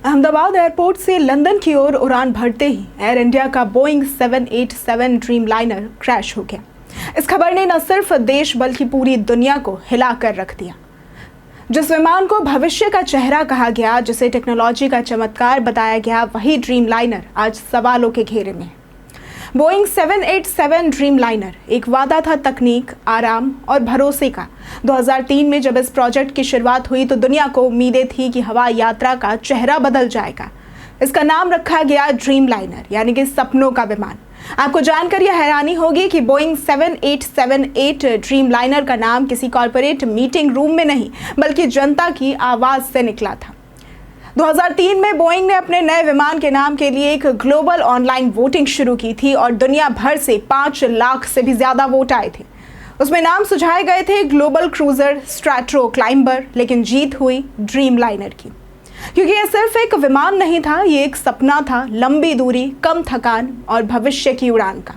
Ahmedabad airport से London की ओर उड़ान भरते ही एयर इंडिया का बोइंग 787 ड्रीमलाइनर क्रैश हो गया। इस खबर ने न सिर्फ देश बल्कि पूरी दुनिया को हिला कर रख दिया। जिस विमान को भविष्य का चेहरा कहा गया, जिसे टेक्नोलॉजी का चमत्कार बताया गया, वही ड्रीमलाइनर आज सवालों के घेरे में है। बोइंग 787 ड्रीमलाइनर एक वादा था तकनीक, आराम और भरोसे का। 2003 में जब इस प्रोजेक्ट की शुरुआत हुई तो दुनिया को उम्मीदें थी कि हवाई यात्रा का चेहरा बदल जाएगा। इसका नाम रखा गया ड्रीमलाइनर, यानी कि सपनों का विमान। आपको जानकर यह हैरानी होगी कि बोइंग 7878 ड्रीमलाइनर का नाम किसी कॉर्पोरेट मीटिंग रूम में नहीं बल्कि जनता की आवाज़ से निकला था। 2003 में बोइंग ने अपने नए विमान के नाम के लिए एक ग्लोबल ऑनलाइन वोटिंग शुरू की थी और दुनिया भर से 5 लाख से भी ज़्यादा वोट आए थे। उसमें नाम सुझाए गए थे ग्लोबल क्रूजर, स्ट्रैटो क्लाइंबर, लेकिन जीत हुई ड्रीमलाइनर की, क्योंकि यह सिर्फ एक विमान नहीं था, ये एक सपना था, लंबी दूरी, कम थकान और भविष्य की उड़ान का।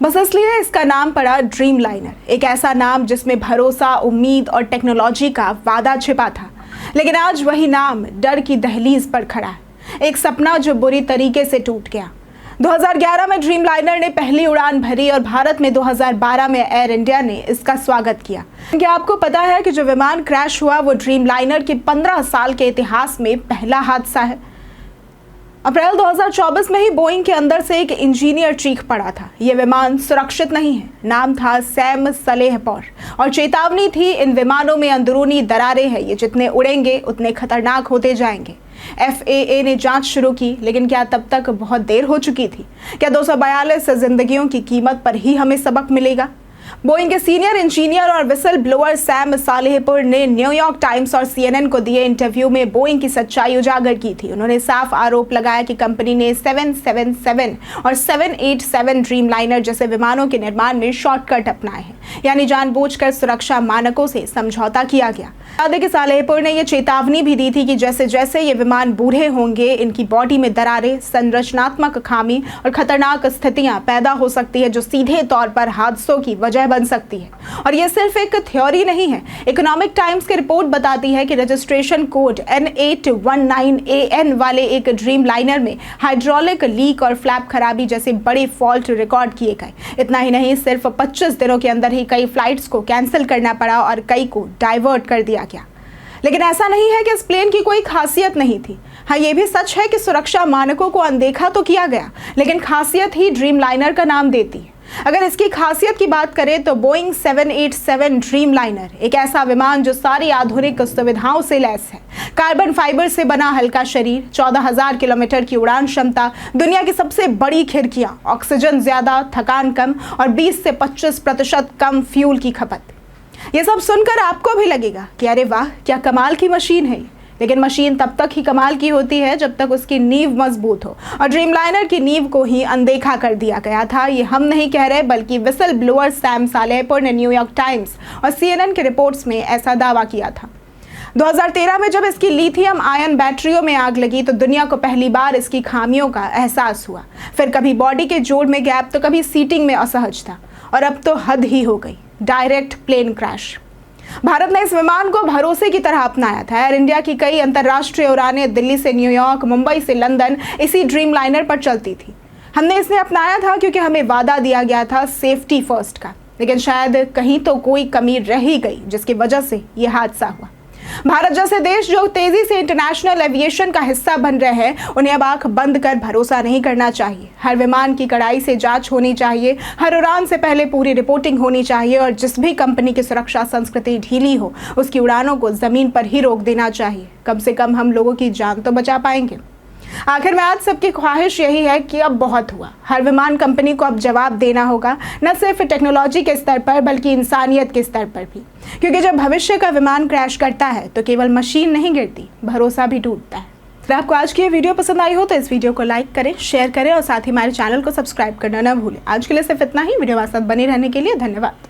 बस इसलिए इसका नाम पड़ा ड्रीमलाइनर, एक ऐसा नाम जिसमें भरोसा, उम्मीद और टेक्नोलॉजी का वादा छिपा था। लेकिन आज वही नाम डर की दहलीज पर खड़ा है, एक सपना जो बुरी तरीके से टूट गया। 2011 में ड्रीमलाइनर ने पहली उड़ान भरी और भारत में 2012 में एयर इंडिया ने इसका स्वागत किया। क्या आपको पता है कि जो विमान क्रैश हुआ वो ड्रीमलाइनर के 15 साल के इतिहास में पहला हादसा है। अप्रैल 2024 में ही बोइंग के अंदर से एक इंजीनियर चीख पड़ा था, ये विमान सुरक्षित नहीं है। नाम था सैम सलेहपौर और चेतावनी थी, इन विमानों में अंदरूनी दरारें हैं, ये जितने उड़ेंगे उतने खतरनाक होते जाएंगे। FAA ने जांच शुरू की, लेकिन क्या तब तक बहुत देर हो चुकी थी? क्या 242 जिंदगियों की कीमत पर ही हमें सबक मिलेगा? बोइंग के सीनियर इंजीनियर और विसल ब्लोअर सैम सालेहपुर ने न्यूयॉर्क टाइम्स और CNN को दिए इंटरव्यू में बोइंग की सच्चाई उजागर की थी। उन्होंने साफ आरोप लगाया कि कंपनी ने 777 और 787 ड्रीमलाइनर जैसे विमानों के निर्माण में शॉर्टकट अपनाए हैं, यानी जानबूझकर सुरक्षा मानकों से समझौता किया गया। याद है कि सालेहपुर ने यह चेतावनी भी दी थी कि जैसे जैसे ये विमान बूढ़े होंगे, इनकी बॉडी में दरारें, संरचनात्मक खामी और खतरनाक स्थितियां पैदा हो सकती है, जो सीधे तौर पर हादसों की वजह बन सकती है। और यह सिर्फ एक थ्योरी नहीं है। इकोनॉमिक टाइम्स की रिपोर्ट बताती है कि रजिस्ट्रेशन कोड N819AN वाले एक ड्रीमलाइनर में हाइड्रोलिक लीक और फ्लैप खराबी जैसे बड़े फॉल्ट रिकॉर्ड किए गए। इतना ही नहीं, सिर्फ 25 दिनों के अंदर ही कई फ्लाइट्स को कैंसिल करना पड़ा और कई को डाइवर्ट कर दिया गया। लेकिन ऐसा नहीं है कि इस प्लेन की कोई खासियत नहीं थी। हाँ, ये भी सच है कि सुरक्षा मानकों को अनदेखा तो किया गया, लेकिन खासियत ही ड्रीमलाइनर का नाम देती है। अगर इसकी खासियत की बात करें तो बोइंग 787 ड्रीमलाइनर एक ऐसा विमान जो सारी आधुनिक सुविधाओं से लैस है। कार्बन फाइबर से बना हल्का शरीर, 14,000 किलोमीटर की उड़ान क्षमता, दुनिया की सबसे बड़ी खिड़कियां, ऑक्सीजन ज्यादा, थकान कम और 20 से 25% कम फ्यूल की खपत। ये सब सुनकर आपको भी लगेगा कि अरे वाह, क्या कमाल की मशीन है। लेकिन मशीन तब तक ही कमाल की होती है जब तक उसकी नींव मजबूत हो, और ड्रीमलाइनर की नींव को ही अनदेखा कर दिया गया था। ये हम नहीं कह रहे, बल्कि विसल ब्लोअर सैम सालेहपुर ने न्यूयॉर्क टाइम्स और CNN के रिपोर्ट्स में ऐसा दावा किया था। 2013 में जब इसकी लिथियम आयन बैटरियों में आग लगी तो दुनिया को पहली बार इसकी खामियों का एहसास हुआ। फिर कभी बॉडी के जोड़ में गैप तो कभी सीटिंग में असहजता, और अब तो हद ही हो गई, डायरेक्ट प्लेन क्रैश। भारत ने इस विमान को भरोसे की तरह अपनाया था। एयर इंडिया की कई अंतर्राष्ट्रीय उड़ानें दिल्ली से न्यूयॉर्क, मुंबई से लंदन इसी ड्रीमलाइनर पर चलती थी। हमने इसे अपनाया था क्योंकि हमें वादा दिया गया था सेफ्टी फर्स्ट का। लेकिन शायद कहीं तो कोई कमी रह ही गई, जिसकी वजह से यह हादसा हुआ। भारत जैसे देश जो तेजी से इंटरनेशनल एविएशन का हिस्सा बन रहे हैं, उन्हें अब आंख बंद कर भरोसा नहीं करना चाहिए। हर विमान की कड़ाई से जांच होनी चाहिए, हर उड़ान से पहले पूरी रिपोर्टिंग होनी चाहिए, और जिस भी कंपनी की सुरक्षा संस्कृति ढीली हो उसकी उड़ानों को जमीन पर ही रोक देना चाहिए। कम से कम हम लोगों की जान तो बचा पाएंगे। आखिर में आज सबकी ख्वाहिश यही है कि अब बहुत हुआ। हर विमान कंपनी को अब जवाब देना होगा, न सिर्फ टेक्नोलॉजी के स्तर पर बल्कि इंसानियत के स्तर पर भी। क्योंकि जब भविष्य का विमान क्रैश करता है तो केवल मशीन नहीं गिरती, भरोसा भी टूटता है। अगर आपको आज की ये वीडियो पसंद आई हो तो इस वीडियो को लाइक करें, शेयर करें और साथ ही हमारे चैनल को सब्सक्राइब करना न भूलें। आज के लिए सिर्फ इतना ही। वीडियो हमारे साथ बने रहने के लिए धन्यवाद।